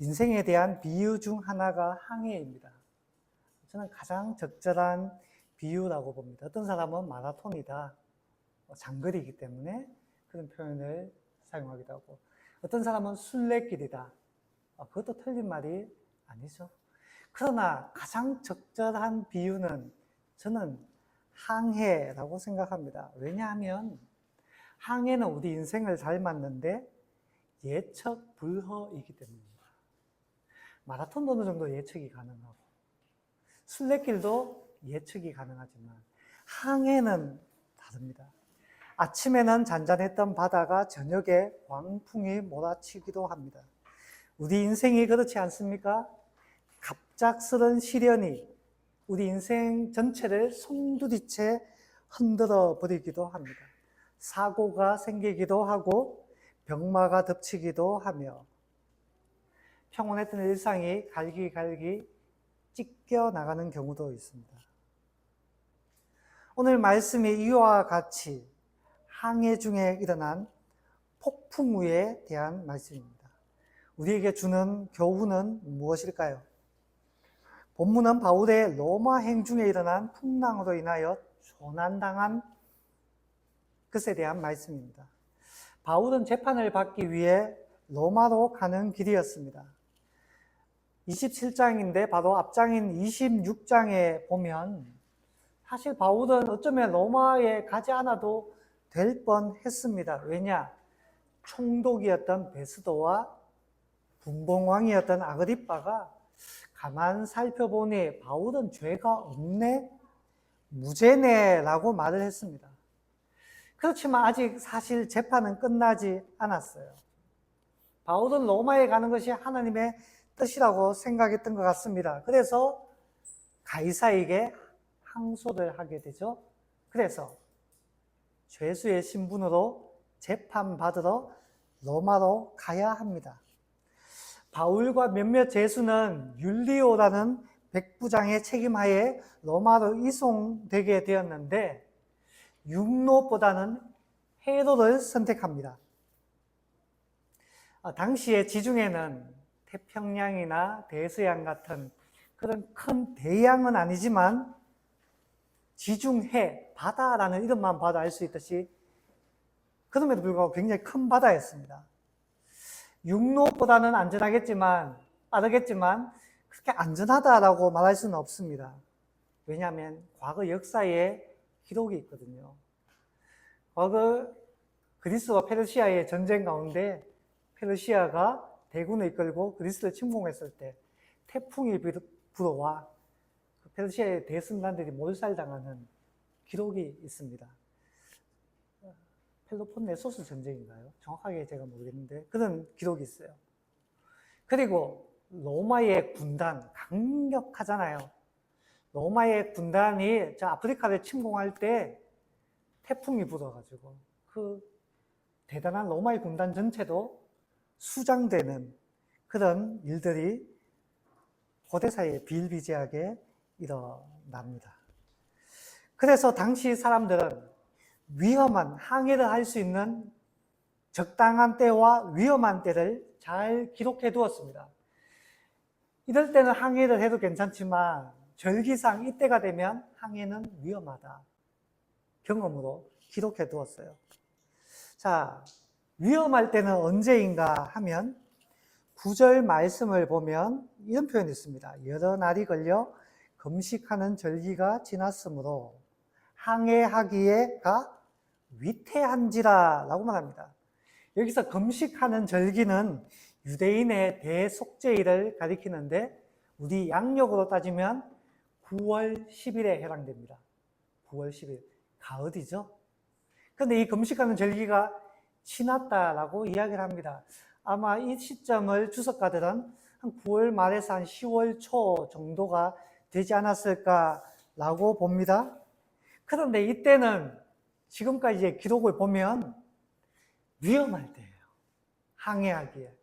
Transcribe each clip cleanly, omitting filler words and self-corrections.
인생에 대한 비유 중 하나가 항해입니다. 저는 가장 적절한 비유라고 봅니다. 어떤 사람은 마라톤이다, 장거리이기 때문에 그런 표현을 사용하기도 하고, 어떤 사람은 순례길이다. 그것도 틀린 말이 아니죠. 그러나 가장 적절한 비유는 저는 항해라고 생각합니다. 왜냐하면 항해는 우리 인생을 닮았는데 예측 불허이기 때문입니다. 마라톤도 어느 정도 예측이 가능하고 순례길도 예측이 가능하지만 항해는 다릅니다. 아침에는 잔잔했던 바다가 저녁에 광풍이 몰아치기도 합니다. 우리 인생이 그렇지 않습니까? 갑작스런 시련이 우리 인생 전체를 송두리째 흔들어 버리기도 합니다. 사고가 생기기도 하고 병마가 덮치기도 하며 평온했던 일상이 갈기갈기 찢겨 나가는 경우도 있습니다. 오늘 말씀이 이와 같이 항해 중에 일어난 폭풍우에 대한 말씀입니다. 우리에게 주는 교훈은 무엇일까요? 본문은 바울의 로마 행중에 일어난 풍랑으로 인하여 조난당한 것에 대한 말씀입니다. 바울은 재판을 받기 위해 로마로 가는 길이었습니다. 27장인데 바로 앞장인 26장에 보면 사실 바울은 어쩌면 로마에 가지 않아도 될 뻔했습니다. 왜냐? 총독이었던 베스도와 분봉왕이었던 아그리빠가 가만 살펴보니 바울은 죄가 없네, 무죄네 라고 말을 했습니다. 그렇지만 아직 사실 재판은 끝나지 않았어요. 바울은 로마에 가는 것이 하나님의 뜻이라고 생각했던 것 같습니다. 그래서 가이사에게 항소를 하게 되죠. 그래서 죄수의 신분으로 재판받으러 로마로 가야 합니다. 바울과 몇몇 죄수는 율리오라는 백부장의 책임하에 로마로 이송되게 되었는데 육로보다는 해로를 선택합니다. 당시의 지중해는 태평양이나 대서양 같은 그런 큰 대양은 아니지만 지중해, 바다라는 이름만 봐도 알 수 있듯이 그럼에도 불구하고 굉장히 큰 바다였습니다. 육로보다는 안전하겠지만, 빠르겠지만 그렇게 안전하다라고 말할 수는 없습니다. 왜냐하면 과거 역사에 기록이 있거든요. 과거 그리스와 페르시아의 전쟁 가운데 페르시아가 대군을 이끌고 그리스를 침공했을 때 태풍이 불어와 페르시아의 대승단들이 몰살당하는 기록이 있습니다. 펠로폰네소스 전쟁인가요? 정확하게 제가 모르겠는데 그런 기록이 있어요. 그리고 로마의 군단, 강력하잖아요. 로마의 군단이 저 아프리카를 침공할 때 태풍이 불어가지고 그 대단한 로마의 군단 전체도 수장되는 그런 일들이 고대사에 비일비재하게 일어납니다. 그래서 당시 사람들은 위험한 항해를 할 수 있는 적당한 때와 위험한 때를 잘 기록해 두었습니다. 이럴 때는 항해를 해도 괜찮지만 절기상 이때가 되면 항해는 위험하다. 경험으로 기록해 두었어요. 자, 위험할 때는 언제인가 하면 9절 말씀을 보면 이런 표현이 있습니다. 여러 날이 걸려 금식하는 절기가 지났으므로 항해하기에가 위태한지라 라고 말합니다. 여기서 금식하는 절기는 유대인의 대속죄일을 가리키는데 우리 양력으로 따지면 9월 10일에 해당됩니다. 9월 10일, 가을이죠. 그런데 이 금식하는 절기가 지났다라고 이야기를 합니다. 아마 이 시점을 주석가들은 한 9월 말에서 한 10월 초 정도가 되지 않았을까라고 봅니다. 그런데 이때는 지금까지의 기록을 보면 위험할 때예요. 항해하기에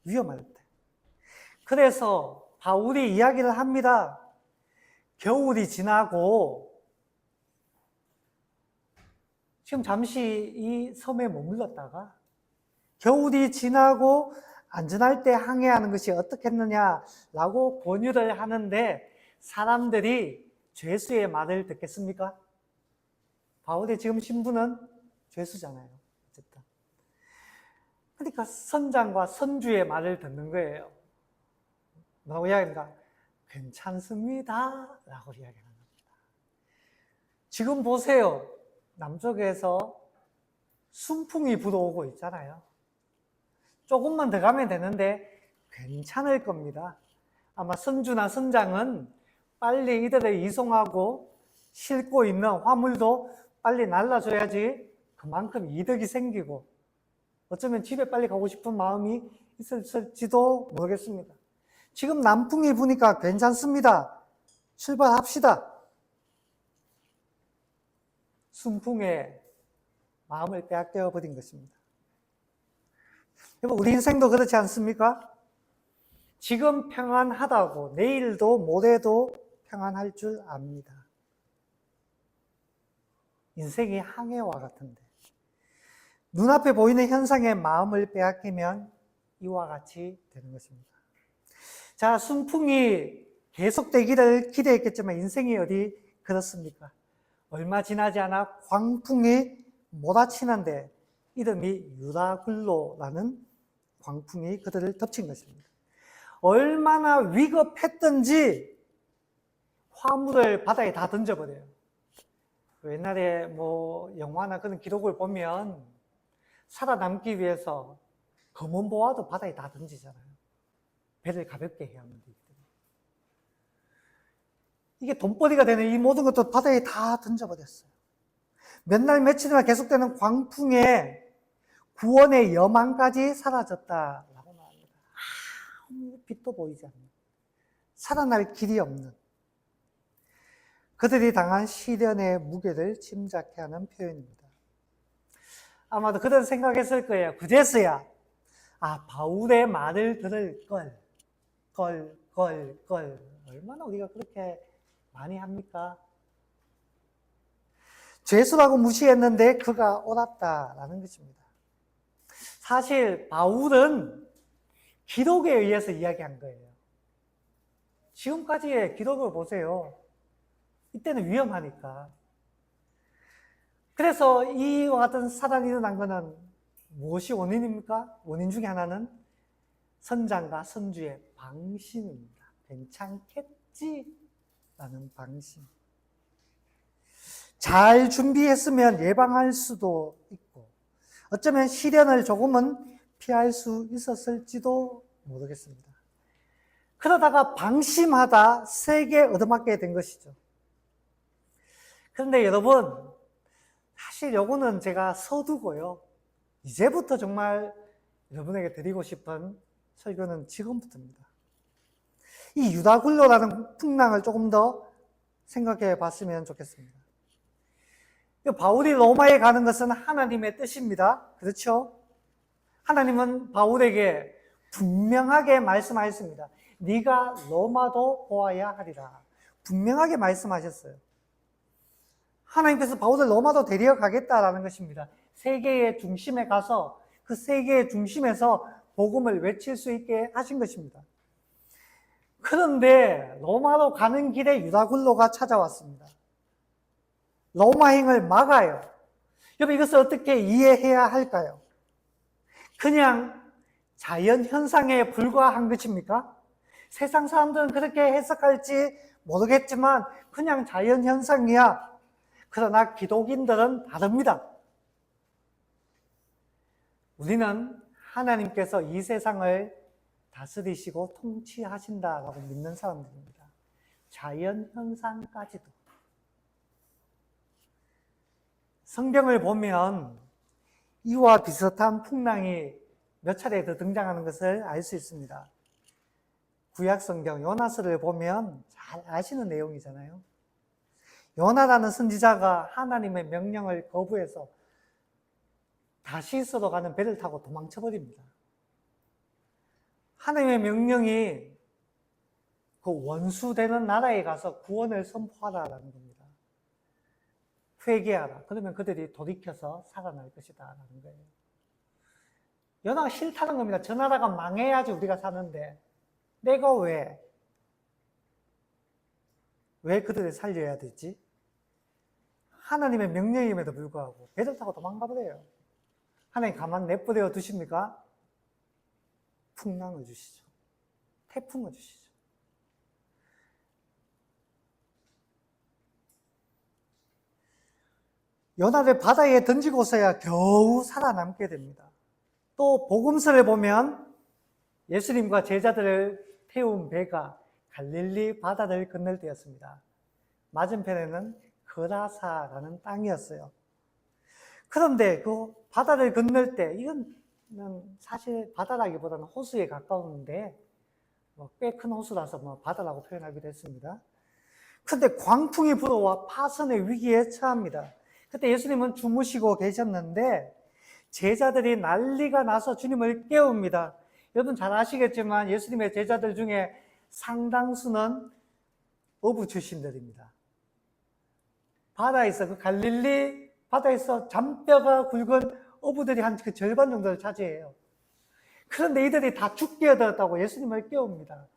위험할 때. 그래서 바울이 이야기를 합니다. 겨울이 지나고 지금 잠시 이 섬에 머물렀다가 겨울이 지나고 안전할 때 항해하는 것이 어떻겠느냐라고 권유를 하는데 사람들이 죄수의 말을 듣겠습니까? 바울의 지금 신분은 죄수잖아요. 어쨌든. 그러니까 선장과 선주의 말을 듣는 거예요. 뭐라고 이야기합니까? 괜찮습니다. 라고 이야기하는 겁니다. 지금 보세요. 남쪽에서 순풍이 불어오고 있잖아요. 조금만 더 가면 되는데 괜찮을 겁니다. 아마 선주나 선장은 빨리 이들을 이송하고 싣고 있는 화물도 빨리 날라줘야지 그만큼 이득이 생기고 어쩌면 집에 빨리 가고 싶은 마음이 있을지도 모르겠습니다. 지금 남풍이 부니까 괜찮습니다. 출발합시다. 순풍에 마음을 빼앗겨 버린 것입니다. 우리 인생도 그렇지 않습니까? 지금 평안하다고 내일도 모레도 평안할 줄 압니다. 인생이 항해와 같은데 눈앞에 보이는 현상에 마음을 빼앗기면 이와 같이 되는 것입니다. 자, 순풍이 계속되기를 기대했겠지만 인생이 어디 그렇습니까? 얼마 지나지 않아 광풍이 몰아치는데 이름이 유라굴로라는 광풍이 그들을 덮친 것입니다. 얼마나 위급했던지 화물을 바다에 다 던져버려요. 옛날에 영화나 그런 기록을 보면 살아남기 위해서 검은 보화도 바다에 다 던지잖아요. 배를 가볍게 해야 하는 데. 이게 돈벌이가 되는 이 모든 것도 바다에 다 던져버렸어요. 몇 날 며칠이나 계속되는 광풍에 구원의 여망까지 사라졌다라고 말합니다. 아무 빛도 보이지 않는, 살아날 길이 없는, 그들이 당한 시련의 무게를 짐작케 하는 표현입니다. 아마도 그런 생각했을 거예요. 그제서야 바울의 말을 들을 걸. 얼마나 우리가 그렇게 많이 합니까? 죄수라고 무시했는데 그가 옳았다라는 것입니다. 사실 바울은 기록에 의해서 이야기한 거예요. 지금까지의 기록을 보세요. 이때는 위험하니까. 그래서 이와 같은 사단이 일어난 것은 무엇이 원인입니까? 원인 중에 하나는 선장과 선주의 방심입니다. 괜찮겠지? 라는 방심. 잘 준비했으면 예방할 수도 있고 어쩌면 시련을 조금은 피할 수 있었을지도 모르겠습니다. 그러다가 방심하다 세게 얻어맞게 된 것이죠. 그런데 여러분, 사실 요거는 제가 서두고요. 이제부터 정말 여러분에게 드리고 싶은 설교는 지금부터입니다. 이 유다굴로라는 풍랑을 조금 더 생각해 봤으면 좋겠습니다. 바울이 로마에 가는 것은 하나님의 뜻입니다. 그렇죠? 하나님은 바울에게 분명하게 말씀하셨습니다. 네가 로마도 보아야 하리라. 분명하게 말씀하셨어요. 하나님께서 바울을 로마도 데리어 가겠다라는 것입니다. 세계의 중심에 가서 그 세계의 중심에서 복음을 외칠 수 있게 하신 것입니다. 그런데 로마로 가는 길에 유다굴로가 찾아왔습니다. 로마행을 막아요. 여러분, 이것을 어떻게 이해해야 할까요? 그냥 자연현상에 불과한 것입니까? 세상 사람들은 그렇게 해석할지 모르겠지만 그냥 자연현상이야. 그러나 기독인들은 다릅니다. 우리는 하나님께서 이 세상을 다스리시고 통치하신다라고 믿는 사람들입니다. 자연현상까지도. 성경을 보면 이와 비슷한 풍랑이 몇 차례 더 등장하는 것을 알 수 있습니다. 구약성경 요나서를 보면 잘 아시는 내용이잖아요. 요나라는 선지자가 하나님의 명령을 거부해서 다시스로 가는 배를 타고 도망쳐버립니다. 하나님의 명령이 그 원수되는 나라에 가서 구원을 선포하라라는 겁니다. 회개하라. 그러면 그들이 돌이켜서 살아날 것이다 라는 거예요. 연하가 싫다는 겁니다. 저 나라가 망해야지 우리가 사는데 내가 왜 그들을 살려야 되지? 하나님의 명령임에도 불구하고 배를 타고 도망가버려요. 하나님 가만 내버려 두십니까? 풍랑을 주시죠. 태풍을 주시죠. 요나를 바다에 던지고서야 겨우 살아남게 됩니다. 또 복음서를 보면 예수님과 제자들을 태운 배가 갈릴리 바다를 건널 때였습니다. 맞은편에는 거라사라는 땅이었어요. 그런데 그 바다를 건널 때, 이건 사실 바다라기보다는 호수에 가까운데 꽤 큰 호수라서 바다라고 표현하기도 했습니다. 그런데 광풍이 불어와 파선의 위기에 처합니다. 그때 예수님은 주무시고 계셨는데 제자들이 난리가 나서 주님을 깨웁니다. 여러분 잘 아시겠지만 예수님의 제자들 중에 상당수는 어부 출신들입니다. 바다에서, 그 갈릴리 바다에서 잔뼈가 굵은 어부들이 한 그 절반 정도를 차지해요. 그런데 이들이 다 죽게 되었다고 예수님을 깨웁니다.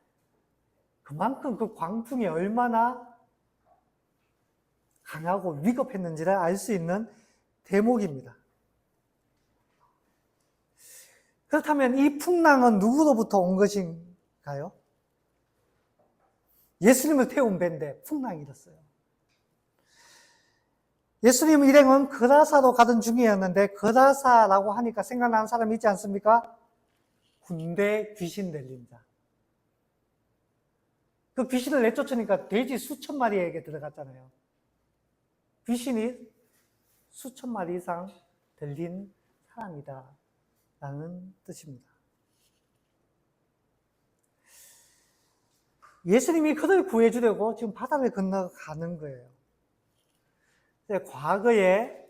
그만큼 그 광풍이 얼마나 강하고 위급했는지를 알 수 있는 대목입니다. 그렇다면 이 풍랑은 누구로부터 온 것인가요? 예수님을 태운 배인데 풍랑이 일었어요. 예수님 일행은 거라사로 가던 중이었는데 거라사라고 하니까 생각나는 사람이 있지 않습니까? 군대 귀신 들린 자. 그 귀신을 내쫓으니까 돼지 수천 마리에게 들어갔잖아요. 귀신이 수천 마리 이상 들린 사람이다 라는 뜻입니다. 예수님이 그를 구해주려고 지금 바다를 건너가는 거예요. 과거에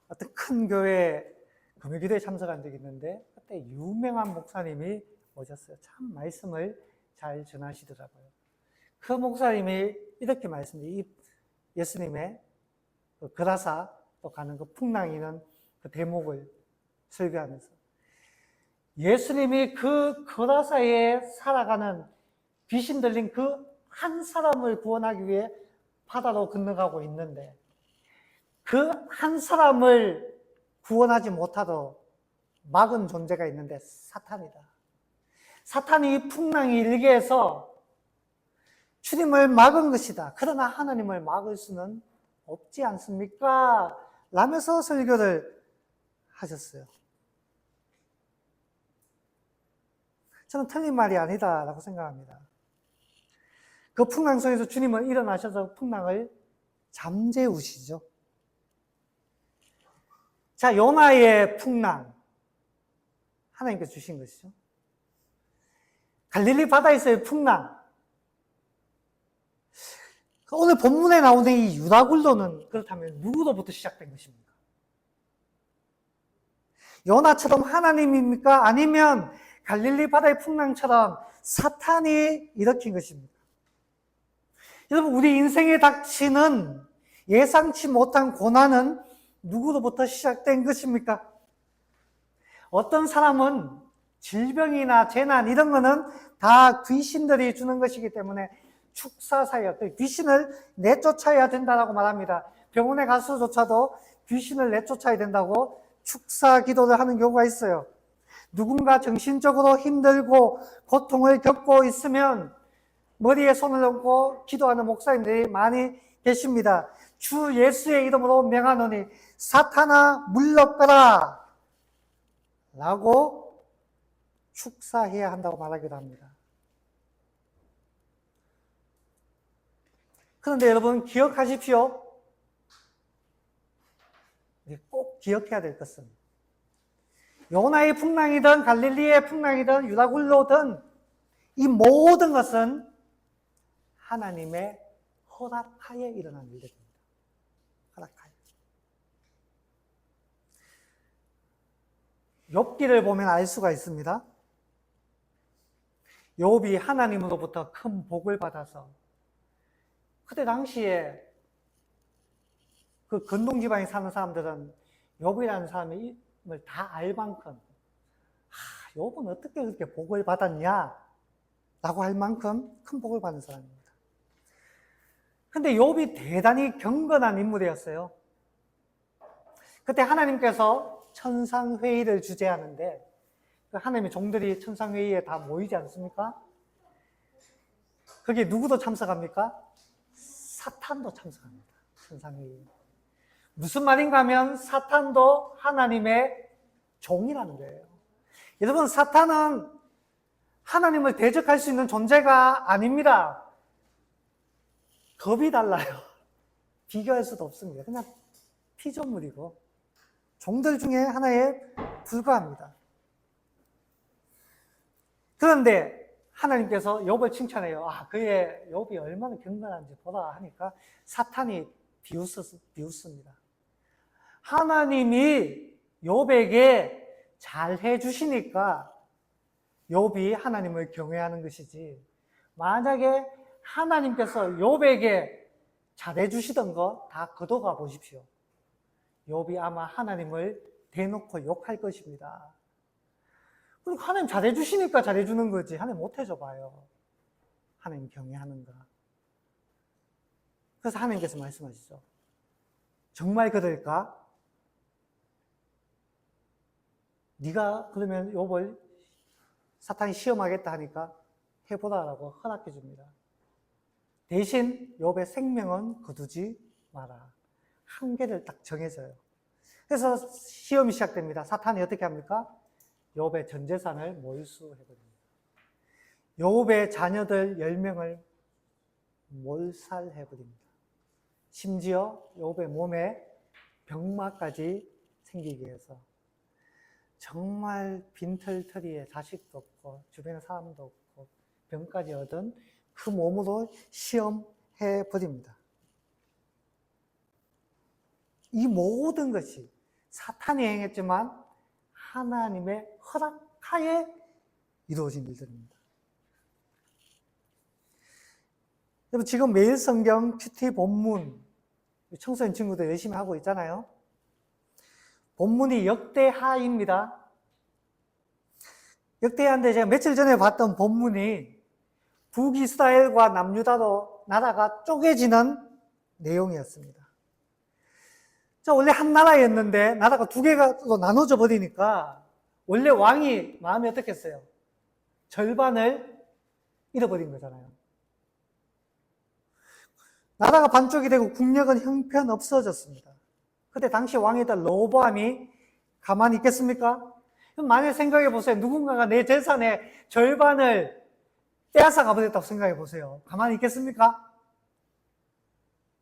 어떤 큰 교회 금요기도에 참석한 적이 있는데 그때 유명한 목사님이 오셨어요. 참 말씀을 잘 전하시더라고요. 그 목사님이 이렇게 말씀드려요. 예수님의 그 거라사 또 가는 그 풍랑이는 그 대목을 설교하면서 예수님이 그 거라사에 살아가는 귀신 들린 그 한 사람을 구원하기 위해 바다로 건너가고 있는데 그 한 사람을 구원하지 못하도록 막은 존재가 있는데 사탄이다. 사탄이 이 풍랑이 일게 해서 주님을 막은 것이다. 그러나 하나님을 막을 수는 없지 않습니까? 라면서 설교를 하셨어요. 저는 틀린 말이 아니다라고 생각합니다. 그 풍랑 속에서 주님은 일어나셔서 풍랑을 잠재우시죠. 자, 요나의 풍랑 하나님께서 주신 것이죠. 갈릴리 바다에서의 풍랑, 오늘 본문에 나오는 이 유다굴로는 그렇다면 누구로부터 시작된 것입니까? 요나처럼 하나님입니까? 아니면 갈릴리 바다의 풍랑처럼 사탄이 일으킨 것입니까? 여러분, 우리 인생에 닥치는 예상치 못한 고난은 누구로부터 시작된 것입니까? 어떤 사람은 질병이나 재난 이런 거는 다 귀신들이 주는 것이기 때문에 축사사역, 귀신을 내쫓아야 된다고 말합니다. 병원에 가서조차도 귀신을 내쫓아야 된다고 축사 기도를 하는 경우가 있어요. 누군가 정신적으로 힘들고 고통을 겪고 있으면 머리에 손을 얹고 기도하는 목사님들이 많이 계십니다. 주 예수의 이름으로 명하노니 사탄아 물러가라 라고 축사해야 한다고 말하기도 합니다. 그런데 여러분 기억하십시오. 꼭 기억해야 될 것은 요나의 풍랑이든 갈릴리의 풍랑이든 유다굴로든 이 모든 것은 하나님의 허락하에 일어난 일들입니다. 허락하에. 욥기를 보면 알 수가 있습니다. 욥이 하나님으로부터 큰 복을 받아서 그때 당시에 그 근동 지방에 사는 사람들은 욥이라는 사람의 이름을 다 알 만큼 욥은 어떻게 그렇게 복을 받았냐? 라고 할 만큼 큰 복을 받은 사람입니다. 근데 욥이 대단히 경건한 인물이었어요. 그때 하나님께서 천상회의를 주재하는데 하나님의 종들이 천상회의에 다 모이지 않습니까? 거기에 누구도 참석합니까? 사탄도 참석합니다. 천상회의에. 무슨 말인가 하면 사탄도 하나님의 종이라는 거예요. 여러분, 사탄은 하나님을 대적할 수 있는 존재가 아닙니다. 겁이 달라요. 비교할 수도 없습니다. 그냥 피조물이고 종들 중에 하나에 불과합니다. 그런데 하나님께서 욥을 칭찬해요. 그의 욥이 얼마나 경건한지 보라 하니까 사탄이 비웃습니다. 하나님이 욥에게 잘 해주시니까 욥이 하나님을 경외하는 것이지, 만약에 하나님께서 욥에게 잘해주시던 거 다 거둬가 보십시오. 욥이 아마 하나님을 대놓고 욕할 것입니다. 그러니까 하나님 잘해주시니까 잘해주는 거지, 하나님 못해줘 봐요. 하나님 경외하는가. 그래서 하나님께서 말씀하시죠. 정말 그럴까? 네가 그러면 욥을 사탄이 시험하겠다 하니까 해보라라고 허락해 줍니다. 대신 욥의 생명은 거두지 마라. 한계를 딱 정해져요. 그래서 시험이 시작됩니다. 사탄이 어떻게 합니까? 욥의 전 재산을 몰수해버립니다. 욥의 자녀들 10명을 몰살해버립니다. 심지어 욥의 몸에 병마까지 생기게 해서 정말 빈털터리에 자식도 없고 주변에 사람도 없고 병까지 얻은 그 몸으로 시험해버립니다. 이 모든 것이 사탄이 행했지만 하나님의 허락하에 이루어진 일들입니다. 여러분, 지금 매일 성경 큐티 본문 청소년 친구들 열심히 하고 있잖아요. 본문이 역대하입니다. 역대하인데 제가 며칠 전에 봤던 본문이 북이스라엘과 남유다로 나라가 쪼개지는 내용이었습니다. 원래 한 나라였는데 나라가 두 개가 나눠져 버리니까 원래 왕이 마음이 어떻겠어요? 절반을 잃어버린 거잖아요. 나라가 반쪽이 되고 국력은 형편없어졌습니다. 그때 당시 왕이던 로보암이 가만히 있겠습니까? 만약 생각해 보세요. 누군가가 내 재산의 절반을 빼앗아 가버렸다고 생각해 보세요. 가만히 있겠습니까?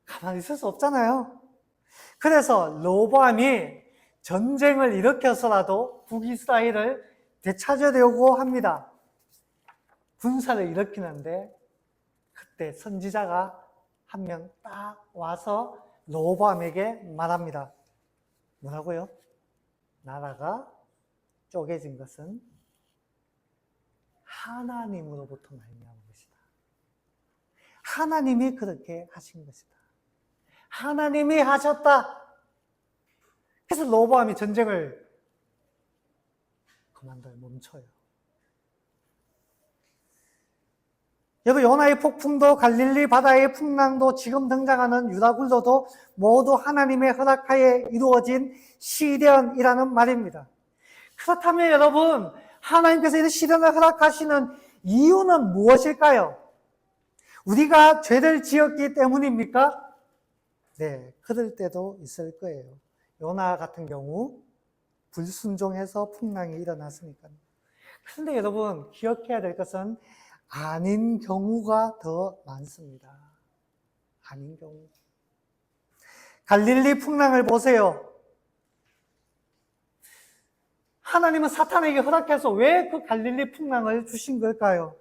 가만히 있을 수 없잖아요. 그래서 로보암이 전쟁을 일으켜서라도 북이스라엘을 되찾으려고 합니다. 군사를 일으키는데 그때 선지자가 한 명 딱 와서 로보암에게 말합니다. 뭐라고요? 나라가 쪼개진 것은 하나님으로부터 말미암은 것이다. 하나님이 그렇게 하신 것이다. 하나님이 하셨다. 그래서 로보암이 전쟁을 그만둬요. 멈춰요. 여러분, 요나의 폭풍도 갈릴리 바다의 풍랑도 지금 등장하는 유다굴로도 모두 하나님의 허락하에 이루어진 시련이라는 말입니다. 그렇다면 여러분, 하나님께서 이런 시련을 허락하시는 이유는 무엇일까요? 우리가 죄를 지었기 때문입니까? 네, 그럴 때도 있을 거예요. 요나 같은 경우 불순종해서 풍랑이 일어났으니까요. 그런데 여러분, 기억해야 될 것은 아닌 경우가 더 많습니다. 아닌 경우. 갈릴리 풍랑을 보세요. 하나님은 사탄에게 허락해서 왜 그 갈릴리 풍랑을 주신 걸까요?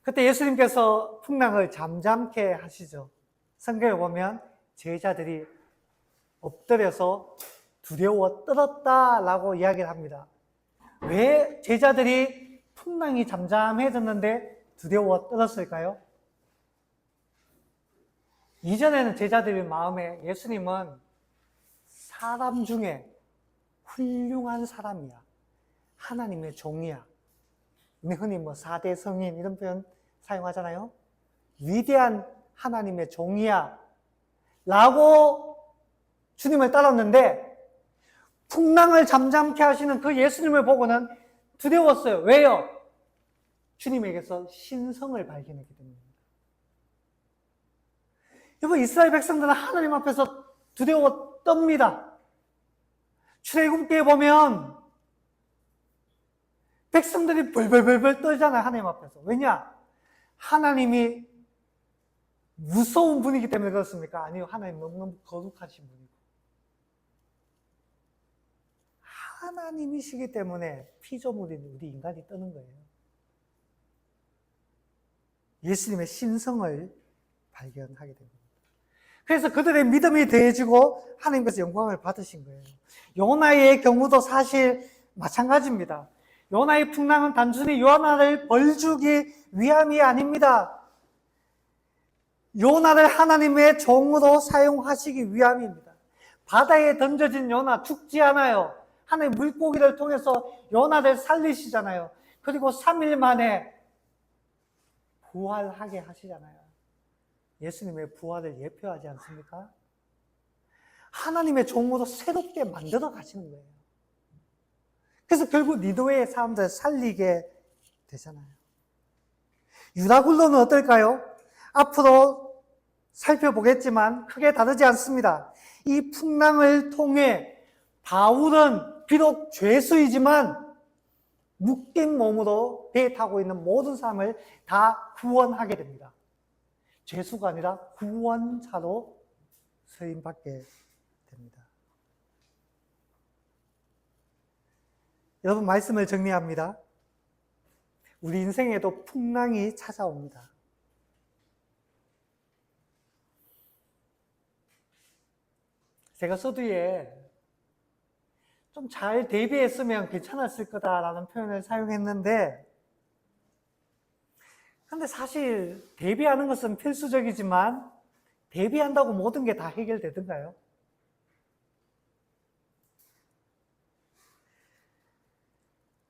그때 예수님께서 풍랑을 잠잠케 하시죠. 성경에 보면 제자들이 엎드려서 두려워 떨었다라고 이야기를 합니다. 왜 제자들이 풍랑이 잠잠해졌는데 두려워 떨었을까요? 이전에는 제자들의 마음에 예수님은 사람 중에 훌륭한 사람이야. 하나님의 종이야. 우리 흔히 4대 성인 이런 표현 사용하잖아요. 위대한 하나님의 종이야. 라고 주님을 따랐는데 풍랑을 잠잠케 하시는 그 예수님을 보고는 두려웠어요. 왜요? 주님에게서 신성을 발견했기 때문입니다. 여러분, 이스라엘 백성들은 하나님 앞에서 두려워 떱니다. 출애굽기에 보면 백성들이 벌벌벌벌 떨잖아요. 하나님 앞에서. 왜냐? 하나님이 무서운 분이기 때문에 그렇습니까? 아니요. 하나님 너무너무 거룩하신 분이고 하나님이시기 때문에 피조물인 우리 인간이 떠는 거예요. 예수님의 신성을 발견하게 됩니다. 그래서 그들의 믿음이 더해지고 하나님께서 영광을 받으신 거예요. 요나의 경우도 사실 마찬가지입니다. 요나의 풍랑은 단순히 요나를 벌주기 위함이 아닙니다. 요나를 하나님의 종으로 사용하시기 위함입니다. 바다에 던져진 요나 죽지 않아요. 하나님 물고기를 통해서 요나를 살리시잖아요. 그리고 3일 만에 부활하게 하시잖아요. 예수님의 부활을 예표하지 않습니까? 하나님의 종으로 새롭게 만들어 가시는 거예요. 그래서 결국 니느웨의 사람들을 살리게 되잖아요. 유다굴로는 어떨까요? 앞으로 살펴보겠지만 크게 다르지 않습니다. 이 풍랑을 통해 바울은 비록 죄수이지만 묶인 몸으로 배에 타고 있는 모든 사람을 다 구원하게 됩니다. 죄수가 아니라 구원자로 서임받게 됩니다. 여러분, 말씀을 정리합니다. 우리 인생에도 풍랑이 찾아옵니다. 제가 서두에 좀 잘 대비했으면 괜찮았을 거다라는 표현을 사용했는데, 근데 사실 대비하는 것은 필수적이지만 대비한다고 모든 게 다 해결되던가요?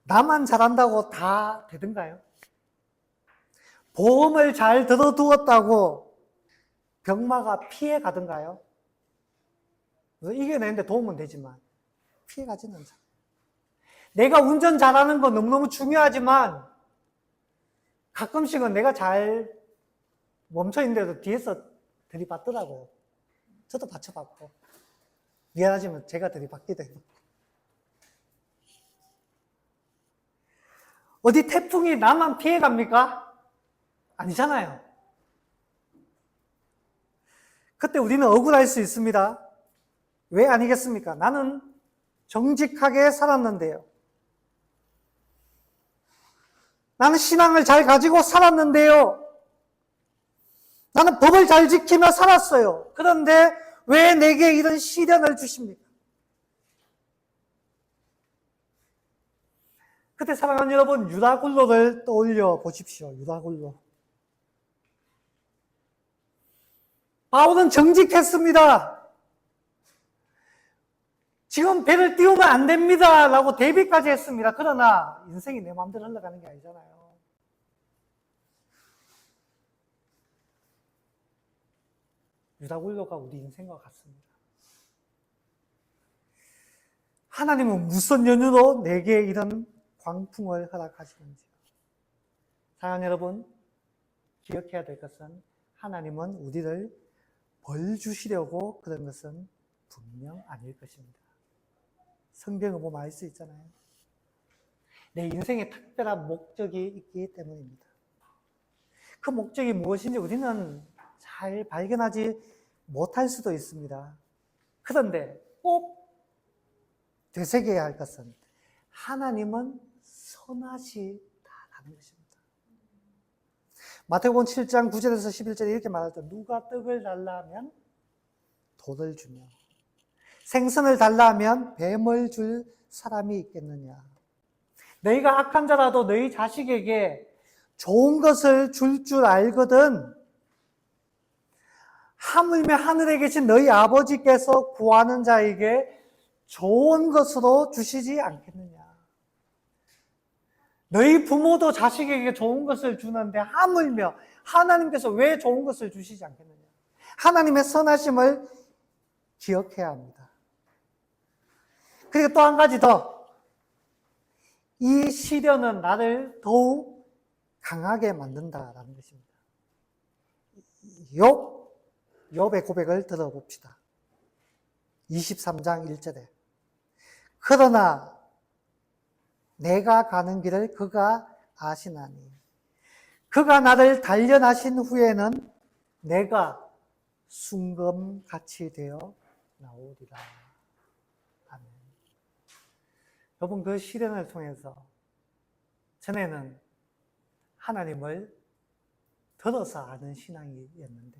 나만 잘한다고 다 되던가요? 보험을 잘 들어두었다고 병마가 피해 가던가요? 이겨내는데 도움은 되지만 피해 가지는 않잖아요. 내가 운전 잘하는 건 너무너무 중요하지만 가끔씩은 내가 잘 멈춰있는데도 뒤에서 들이받더라고요. 저도 받쳐봤고 미안하지만 제가 들이받기도 해요. 어디 태풍이 나만 피해갑니까? 아니잖아요. 그때 우리는 억울할 수 있습니다. 왜 아니겠습니까? 나는 정직하게 살았는데요. 나는 신앙을 잘 가지고 살았는데요. 나는 법을 잘 지키며 살았어요. 그런데 왜 내게 이런 시련을 주십니까? 그때 사랑하는 여러분, 유다굴로를 떠올려 보십시오. 유다굴로. 바울은 정직했습니다. 지금 배를 띄우면 안 됩니다 라고 대비까지 했습니다. 그러나 인생이 내 마음대로 흘러가는 게 아니잖아요. 유다굴로가 우리 인생과 같습니다. 하나님은 무슨 연유로 내게 이런 광풍을 허락하시는지. 사랑하는 여러분, 기억해야 될 것은 하나님은 우리를 벌 주시려고 그런 것은 분명 아닐 것입니다. 성경을 보면 알 수 있잖아요. 내 인생에 특별한 목적이 있기 때문입니다. 그 목적이 무엇인지 우리는 잘 발견하지 못할 수도 있습니다. 그런데 꼭 되새겨야 할 것은 하나님은 선하시다라는 것입니다. 마태복음 7장 9절에서 11절에 이렇게 말하죠. 누가 떡을 달라 하면 돌을 주며 생선을 달라 하면 뱀을 줄 사람이 있겠느냐. 너희가 악한 자라도 너희 자식에게 좋은 것을 줄 줄 알거든 하물며 하늘에 계신 너희 아버지께서 구하는 자에게 좋은 것으로 주시지 않겠느냐. 너희 부모도 자식에게 좋은 것을 주는데 하물며 하나님께서 왜 좋은 것을 주시지 않겠느냐. 하나님의 선하심을 기억해야 합니다. 그리고 또 한 가지 더. 이 시련은 나를 더욱 강하게 만든다라는 것입니다. 욥의 고백을 들어봅시다. 23장 1절에 그러나 내가 가는 길을 그가 아시나니 그가 나를 단련하신 후에는 내가 순금같이 되어 나오리라. 아멘. 여러분, 그 시련을 통해서 전에는 하나님을 들어서 아는 신앙이었는데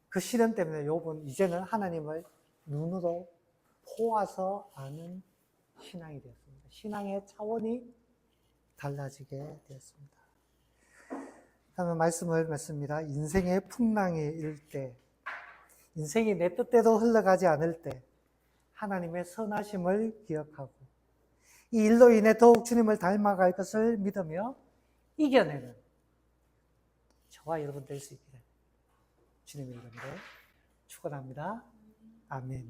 그 시련 때문에 욥은 이제는 하나님을 눈으로 보아서 아는 신앙이 되었습니다. 신앙의 차원이 달라지게 되었습니다. 다음에 말씀을 맺습니다. 인생의 풍랑이 일 때, 인생이 내 뜻대로 흘러가지 않을 때 하나님의 선하심을 기억하고 이 일로 인해 더욱 주님을 닮아갈 것을 믿으며 이겨내는 저와 여러분 될 수 있기를 주님의 이름으로 축원합니다. 아멘.